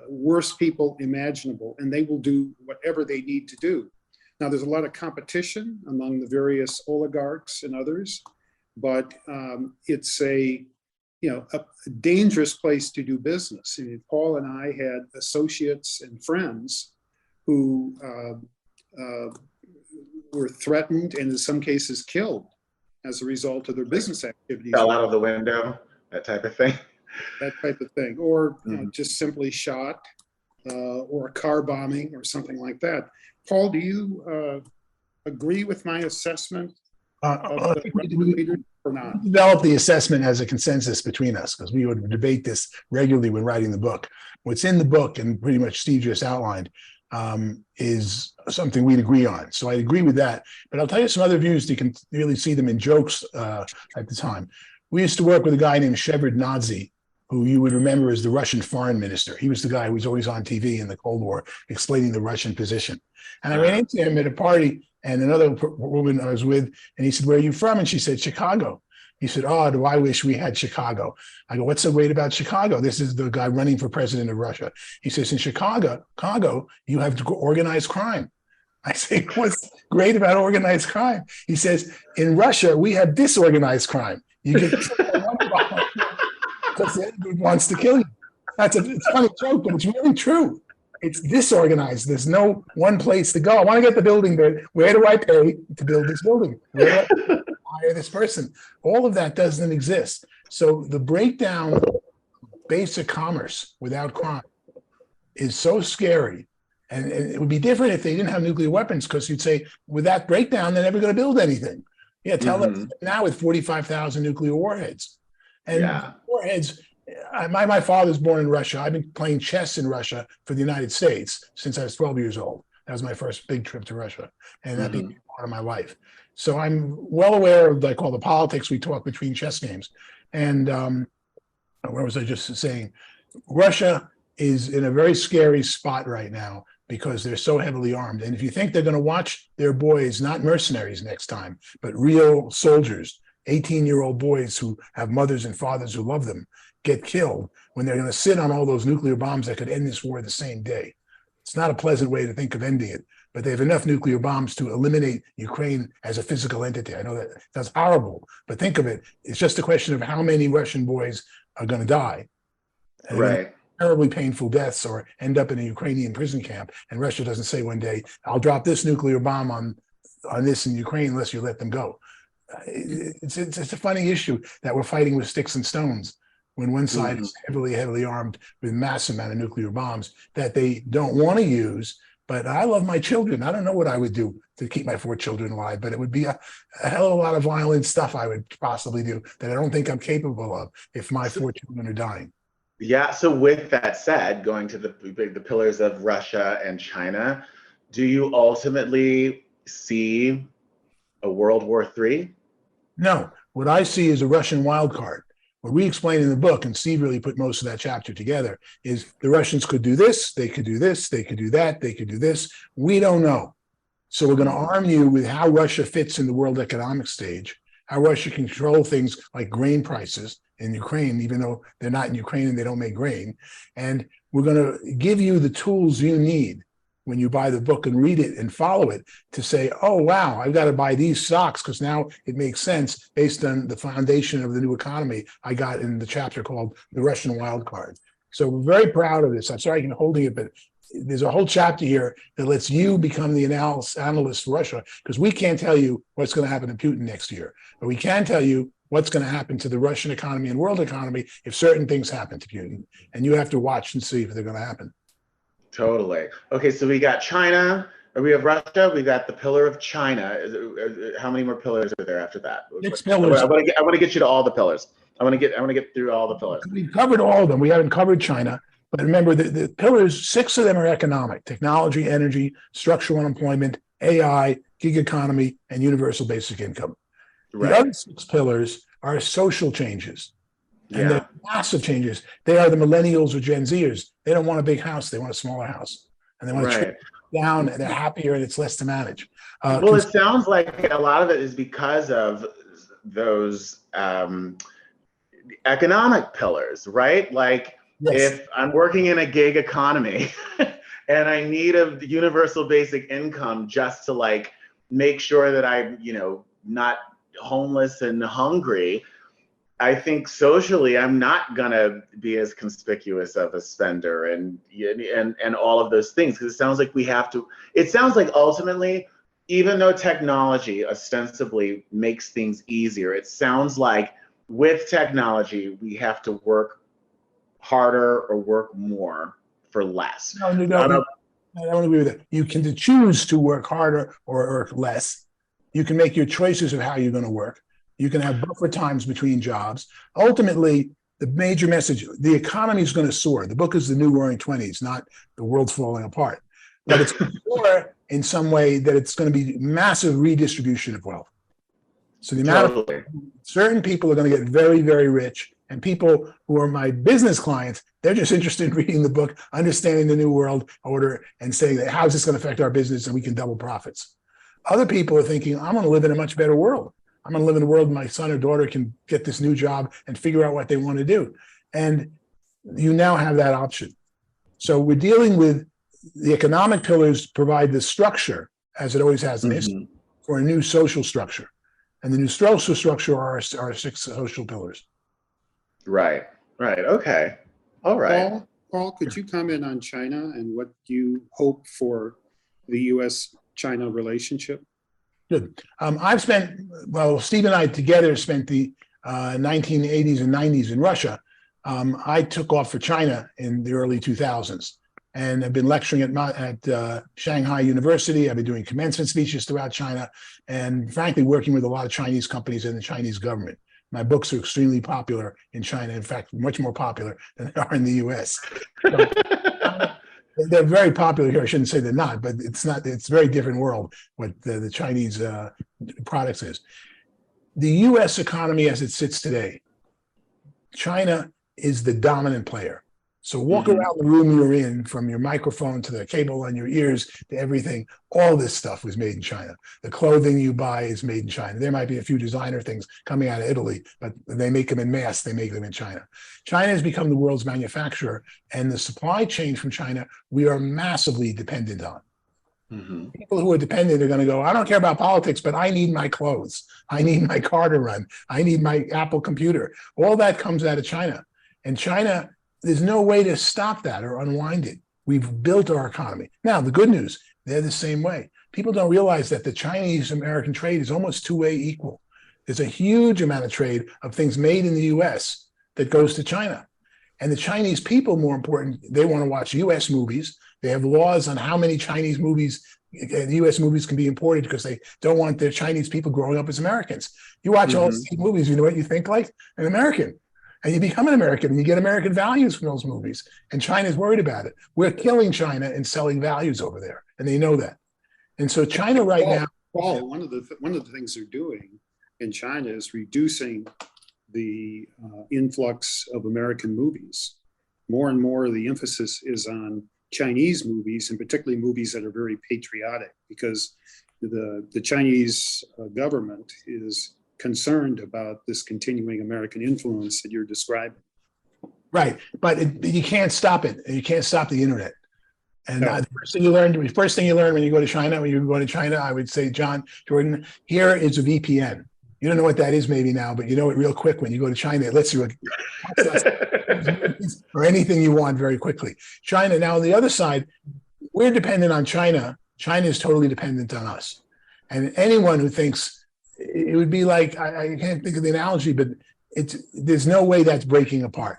worst people imaginable, and they will do whatever they need to do. Now, there's a lot of competition among the various oligarchs and others, but it's a dangerous place to do business. And Paul and I had associates and friends who were threatened and in some cases killed as a result of their business activities. Fell out of the window, that type of thing. That type of thing, or just simply shot, or a car bombing or something like that. Paul, do you agree with my assessment of the Russian leaders or not? We developed the assessment as a consensus between us because we would debate this regularly when writing the book. What's in the book, and pretty much Steve just outlined, is something we'd agree on. So I agree with that. But I'll tell you some other views. You can really see them in jokes at the time. We used to work with a guy named Shevardnadze, who you would remember as the Russian foreign minister. He was the guy who was always on TV in the Cold War explaining the Russian position. And I ran into him at a party, and another woman I was with, and he said, "Where are you from?" And she said, "Chicago." He said, "Oh, do I wish we had Chicago." I go, "What's so great about Chicago?" This is the guy running for president of Russia. He says, "In Chicago, you have organized crime." I say, "What's great about organized crime?" He says, "In Russia, we have disorganized crime. You get because the other group wants to kill you." It's a funny joke, but it's really true. It's disorganized. There's no one place to go. I want to get the building there. Where do I pay to build this building? Where do I hire this person? All of that doesn't exist. So the breakdown of basic commerce without crime is so scary. And it would be different if they didn't have nuclear weapons, because you'd say, with that breakdown, they're never going to build anything. Yeah, tell them now with 45,000 nuclear warheads. And warheads, my father's born in Russia. I've been playing chess in Russia for the United States since I was 12 years old. That was my first big trip to Russia. And that became part of my life. So I'm well aware of like all the politics we talk between chess games. And where was I just saying? Russia is in a very scary spot right now because they're so heavily armed. And if you think they're going to watch their boys, not mercenaries next time, but real soldiers, 18-year-old boys who have mothers and fathers who love them, get killed when they're going to sit on all those nuclear bombs that could end this war the same day. It's not a pleasant way to think of ending it, but they have enough nuclear bombs to eliminate Ukraine as a physical entity. I know that that's horrible, but think of it. It's just a question of how many Russian boys are going to die. Right. Terribly painful deaths or end up in a Ukrainian prison camp. And Russia doesn't say one day, "I'll drop this nuclear bomb on this in Ukraine unless you let them go." It's a funny issue that we're fighting with sticks and stones when one side is heavily armed with massive amount of nuclear bombs that they don't want to use. But I love my children. I don't know what I would do to keep my 4 children alive, but it would be a hell of a lot of violent stuff I would possibly do that I don't think I'm capable of if my 4 children are dying. Yeah. So with that said, going to the pillars of Russia and China, do you ultimately see a World War III? No. What I see is a Russian wild card. What we explain in the book, and Steve really put most of that chapter together, is the Russians could do this, they could do this, they could do that, they could do this. We don't know. So we're going to arm you with how Russia fits in the world economic stage, how Russia can control things like grain prices in Ukraine, even though they're not in Ukraine and they don't make grain. And we're going to give you the tools you need when you buy the book and read it and follow it to say, "Oh, wow, I've got to buy these stocks because now it makes sense based on the foundation of the new economy I got in the chapter called The Russian Wild Card." So we're very proud of this. I'm sorry I can holding it, but there's a whole chapter here that lets you become the analyst for Russia, because we can't tell you what's going to happen to Putin next year, but we can tell you what's going to happen to the Russian economy and world economy if certain things happen to Putin. And you have to watch and see if they're going to happen. Totally. Okay, so we got China, or we have Russia, we got the pillar of China. How many more pillars are there after that? 6 pillars. I want to get you to all the pillars. I want to get through all the pillars. We've covered all of them. We haven't covered China, but remember the pillars, 6 of them are economic: technology, energy, structural unemployment, AI, gig economy, and universal basic income. The Right. other 6 pillars are social changes. And Yeah. they're massive changes. They are the millennials or Gen Zers. They don't want a big house. They want a smaller house. And they want to Right. trim it down, and they're happier and it's less to manage. Well, it sounds like a lot of it is because of those economic pillars, right? Like Yes. if I'm working in a gig economy and I need a universal basic income just to like make sure that I'm, not homeless and hungry, I think socially I'm not gonna be as conspicuous of a spender and all of those things, because it sounds like we have to. It sounds like ultimately, even though technology ostensibly makes things easier, it sounds like with technology we have to work harder or work more for less. No, I don't agree with that. You can choose to work harder or less. You can make your choices of how you're going to work. You can have buffer times between jobs. Ultimately, the major message, the economy is going to soar. The book is the new Roaring Twenties, not the world's falling apart. But it's going to soar in some way that it's going to be massive redistribution of wealth. So the amount of certain people are going to get very, very rich, and people who are my business clients, they're just interested in reading the book, understanding the new world order, and saying, how is this going to affect our business and we can double profits? Other people are thinking, I'm going to live in a much better world. I'm going to live in a world where my son or daughter can get this new job and figure out what they want to do. And you now have that option. So we're dealing with the economic pillars provide the structure, as it always has in history, for a new social structure. And the new social structure are our 6 social pillars. Right. Okay. All right. Paul, could you comment on China and what you hope for the U.S.-China relationship? Good. Steve and I together spent the 1980s and 90s in Russia. I took off for China in the early 2000s, and I've been lecturing at Shanghai University. I've been doing commencement speeches throughout China, and frankly, working with a lot of Chinese companies and the Chinese government. My books are extremely popular in China. In fact, much more popular than they are in the U.S. So, they're very popular here. I shouldn't say they're not, but it's not. It's a very different world what the Chinese products is. The U.S. economy as it sits today, China is the dominant player. So walk around the room you're in, from your microphone to the cable on your ears to everything. All this stuff was made in China. The clothing you buy is made in China. There might be a few designer things coming out of Italy, but they make them in mass. They make them in China. China has become the world's manufacturer, and the supply chain from China, we are massively dependent on. People who are dependent are going to go, I don't care about politics, but I need my clothes. I need my car to run. I need my Apple computer. All that comes out of China. And China, there's no way to stop that or unwind it. We've built our economy. Now, the good news, they're the same way. People don't realize that the Chinese-American trade is almost two-way equal. There's a huge amount of trade of things made in the U.S. that goes to China. And the Chinese people, more important, they want to watch U.S. movies. They have laws on how many Chinese movies, U.S. movies can be imported because they don't want their Chinese people growing up as Americans. You watch all these movies, you know what you think like? An American. And you become an American and you get American values from those movies. And China's worried about it. We're killing China and selling values over there. And they know that. And so China now. Paul, one of the things they're doing in China is reducing the influx of American movies. More and more, the emphasis is on Chinese movies, and particularly movies that are very patriotic, because the Chinese government is concerned about this continuing American influence that you're describing. Right, but you can't stop it. You can't stop the internet. And No. the first thing you learn when you go to China, I would say, Jordan, here is a VPN. You don't know what that is maybe now, but you know it real quick when you go to China. It lets you or anything you want very quickly. China, now on the other side, we're dependent on China. China is totally dependent on us. And anyone who thinks it would be like, I can't think of the analogy, but there's no way that's breaking apart.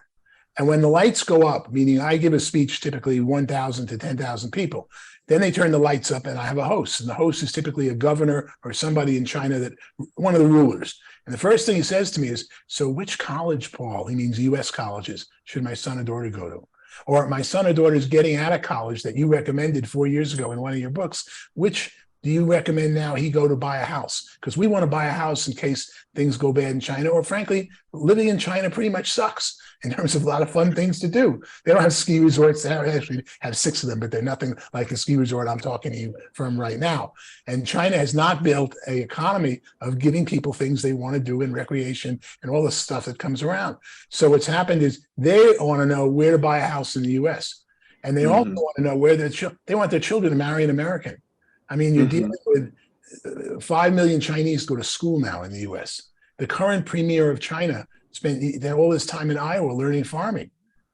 And when the lights go up, meaning I give a speech, typically 1,000 to 10,000 people, then they turn the lights up and I have a host. And the host is typically a governor or somebody in China, one of the rulers. And the first thing he says to me is, so which college, Paul, he means US colleges, should my son or daughter go to? Or my son or daughter is getting out of college that you recommended 4 years ago in one of your books. Which do you recommend now he go to buy a house? Because we want to buy a house in case things go bad in China, or frankly, living in China pretty much sucks in terms of a lot of fun things to do. They don't have ski resorts. They actually have 6 of them, but they're nothing like the ski resort I'm talking to you from right now. And China has not built an economy of giving people things they want to do in recreation and all the stuff that comes around. So what's happened is they want to know where to buy a house in the US. And they also want to know where they want their children to marry an American. I mean, you're dealing with 5 million Chinese go to school now in the US. The current premier of China spent all his time in Iowa learning farming.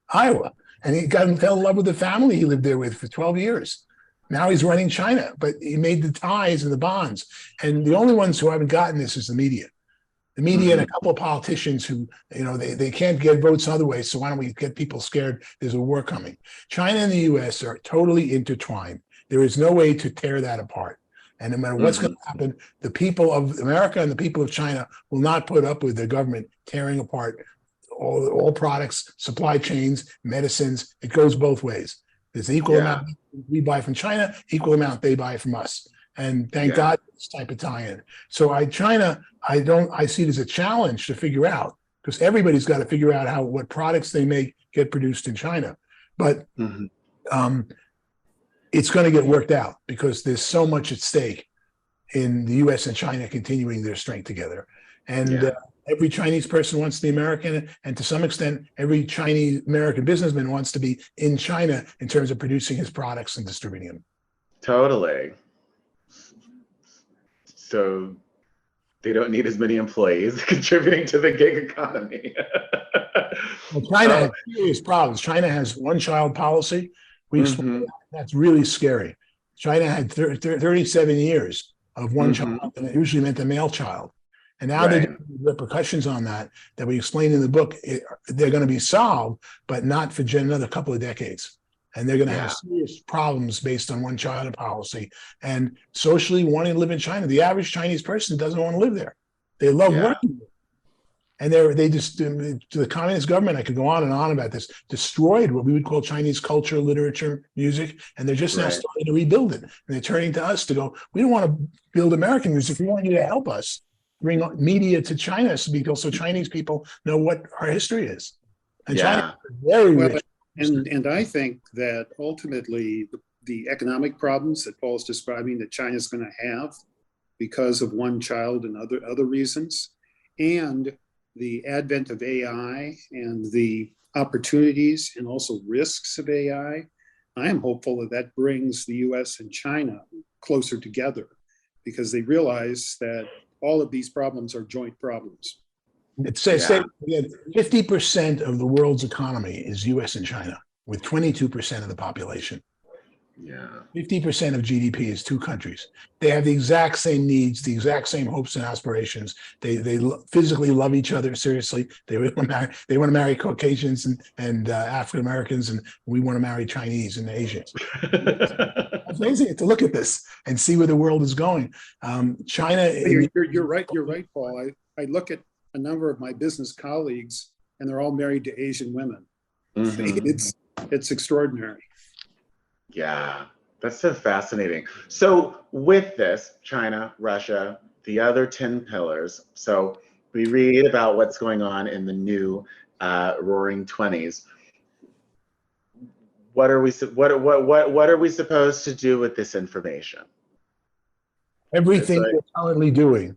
Iowa. And he fell in love with the family he lived there with for 12 years. Now he's running China, but he made the ties and the bonds. And the only ones who haven't gotten this is the media. The media and a couple of politicians who, they can't get votes other ways, so why don't we get people scared there's a war coming? China and the US are totally intertwined. There is no way to tear that apart. And no matter what's going to happen, the people of America and the people of China will not put up with the government tearing apart all products, supply chains, medicines. It goes both ways. There's an equal amount we buy from China, equal amount they buy from us. And thank God for this type of tie-in. So I see it as a challenge to figure out, because everybody's got to figure out what products they make get produced in China. But it's going to get worked out because there's so much at stake in the US and China continuing their strength together. And every Chinese person wants to be American. And to some extent, every Chinese American businessman wants to be in China in terms of producing his products and distributing them. Totally. So they don't need as many employees contributing to the gig economy. Well, China has serious problems. China has one-child policy. That's really scary. China had 37 years of one child, and it usually meant a male child. And now they're doing repercussions on that we explain in the book. They're going to be solved, but not for another couple of decades. And they're going to have serious problems based on one-child policy and socially wanting to live in China. The average Chinese person doesn't want to live there. They love working there. And they just, the communist government, I could go on and on about this, destroyed what we would call Chinese culture, literature, music, and they're just now starting to rebuild it. And they're turning to us to go, we don't want to build American music. We want you to help us bring media to China so Chinese people know what our history is. And China is very rich. And I think that ultimately the economic problems that Paul's describing that China's going to have because of one child and other reasons, and the advent of AI and the opportunities and also risks of AI, I am hopeful that brings the US and China closer together because they realize that all of these problems are joint problems. It says 50% of the world's economy is US and China, with 22% of the population. 50% of GDP is 2 countries. They have the exact same needs, the exact same hopes and aspirations. They physically love each other seriously. They want to marry Caucasians and African Americans, and we want to marry Chinese and Asians. It's amazing to look at this and see where the world is going. China. You're right, Paul. I look at a number of my business colleagues, and they're all married to Asian women. It's extraordinary. Yeah, that's so fascinating. So with this, China, Russia, the other 10 pillars. So we read about what's going on in the new Roaring Twenties. What are we supposed to do with this information? Everything we're currently doing,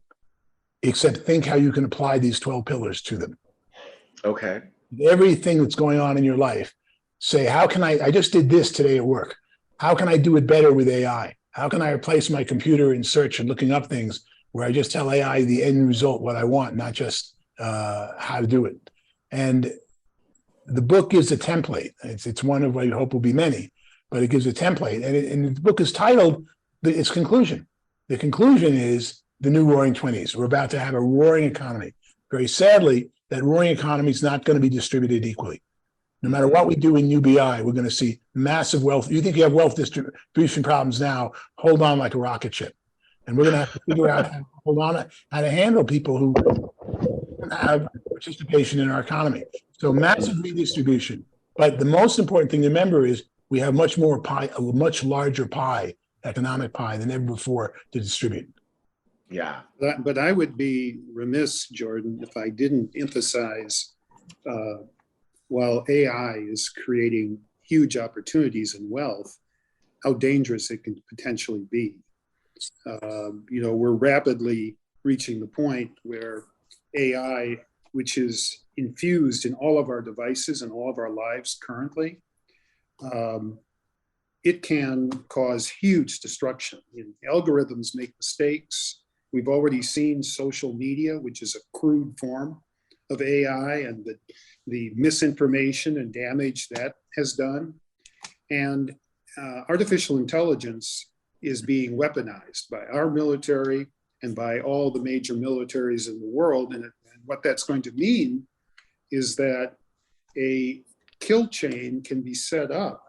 except think how you can apply these 12 pillars to them. Okay. Everything that's going on in your life, say, how can I just did this today at work. How can I do it better with AI? How can I replace my computer in search and looking up things where I just tell AI the end result, what I want, not just how to do it? And the book gives a template. It's one of what I hope will be many, but it gives a template. And the book is titled its conclusion. The conclusion is the new Roaring Twenties. We're about to have a roaring economy. Very sadly, that roaring economy is not going to be distributed equally. No matter what we do in UBI, we're going to see massive wealth. You think you have wealth distribution problems now, hold on like a rocket ship. And we're going to have to figure out how to handle people who have participation in our economy. So massive redistribution. But the most important thing to remember is we have much more pie, a much larger pie economic pie than ever before to distribute. Yeah. But I would be remiss, Jordan, if I didn't emphasize, while AI is creating huge opportunities and wealth, how dangerous it can potentially be. We're rapidly reaching the point where AI, which is infused in all of our devices and all of our lives currently, it can cause huge destruction. Algorithms make mistakes. We've already seen social media, which is a crude form of AI, and the misinformation and damage that has done. And artificial intelligence is being weaponized by our military and by all the major militaries in the world. And what that's going to mean is that a kill chain can be set up,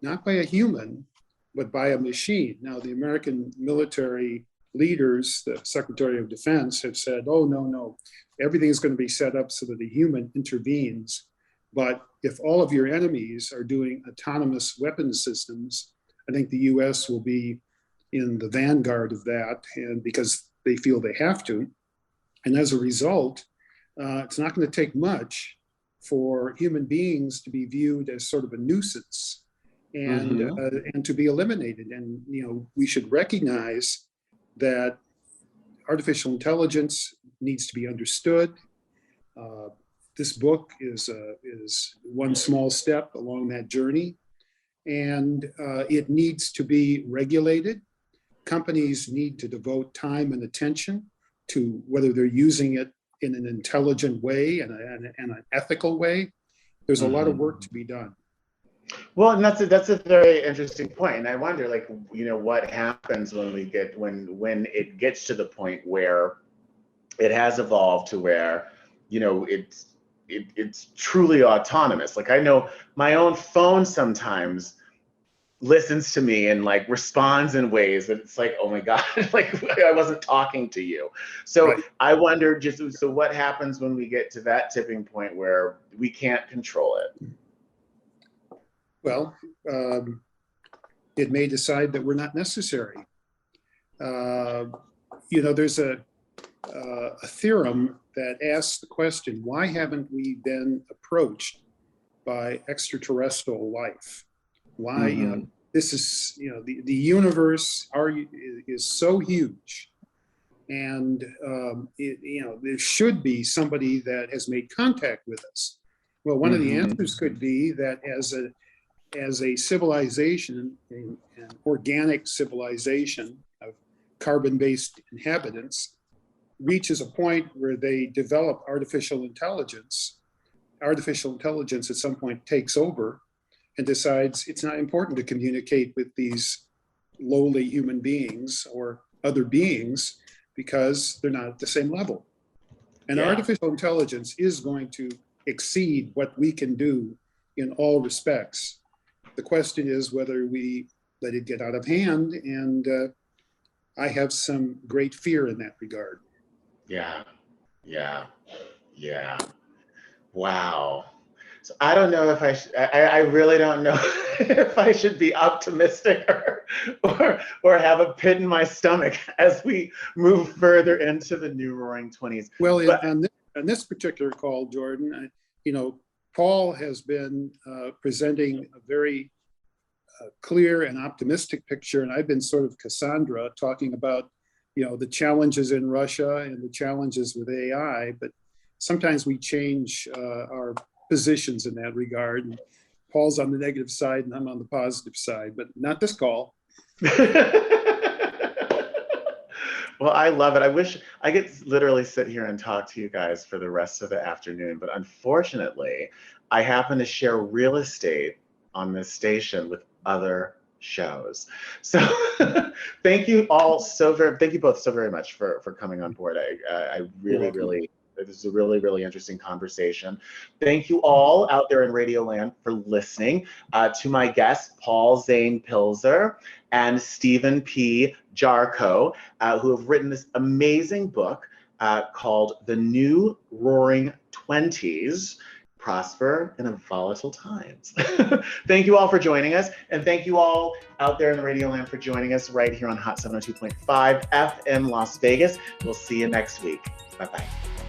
not by a human, but by a machine. Now, the American military leaders, the Secretary of Defense, have said, oh, no, everything is going to be set up so that a human intervenes. But if all of your enemies are doing autonomous weapon systems, I think the US will be in the vanguard of that, and because they feel they have to. And as a result, it's not going to take much for human beings to be viewed as sort of a nuisance and to be eliminated. And we should recognize that artificial intelligence needs to be understood. This book is one small step along that journey, and it needs to be regulated. Companies need to devote time and attention to whether they're using it in an intelligent way and an ethical way. There's a lot of work to be done. Well, and that's a very interesting point. And I wonder, what happens when it gets to the point where it has evolved to where, it's truly autonomous. Like, I know my own phone sometimes listens to me and responds in ways that it's like, oh my God, I wasn't talking to you. So right. I wonder so what happens when we get to that tipping point where we can't control it? Well, it may decide that we're not necessary. There's a theorem that asks the question, why haven't we been approached by extraterrestrial life? Why, this is, the universe is so huge, and there should be somebody that has made contact with us. Well, one of the answers could be that as a civilization, an organic civilization of carbon-based inhabitants, reaches a point where they develop artificial intelligence at some point takes over and decides it's not important to communicate with these lowly human beings or other beings because they're not at the same level. And artificial intelligence is going to exceed what we can do in all respects. The question is whether we let it get out of hand, and I have some great fear in that regard. Yeah. Wow. So I don't know if I really don't know if I should be optimistic or have a pit in my stomach as we move further into the new Roaring Twenties. Well, on this particular call, Jordan, Paul has been presenting a very clear and optimistic picture, and I've been sort of Cassandra talking about the challenges in Russia and the challenges with AI, but sometimes we change our positions in that regard. And Paul's on the negative side and I'm on the positive side, but not this call. Well, I love it. I wish I could literally sit here and talk to you guys for the rest of the afternoon, but unfortunately, I happen to share real estate on this station with other shows. So thank you both so very much for coming on board. I really, this is a really interesting conversation. Thank you all out there in Radio Land for listening to my guests, Zane Pilzer and Stephen P. Jarchow, who have written this amazing book called The New Roaring Twenties. prosper in a volatile times. Thank you all for joining us. And thank you all out there in the radio land for joining us right here on Hot 702.5 FM Las Vegas. We'll see you next week. Bye-bye.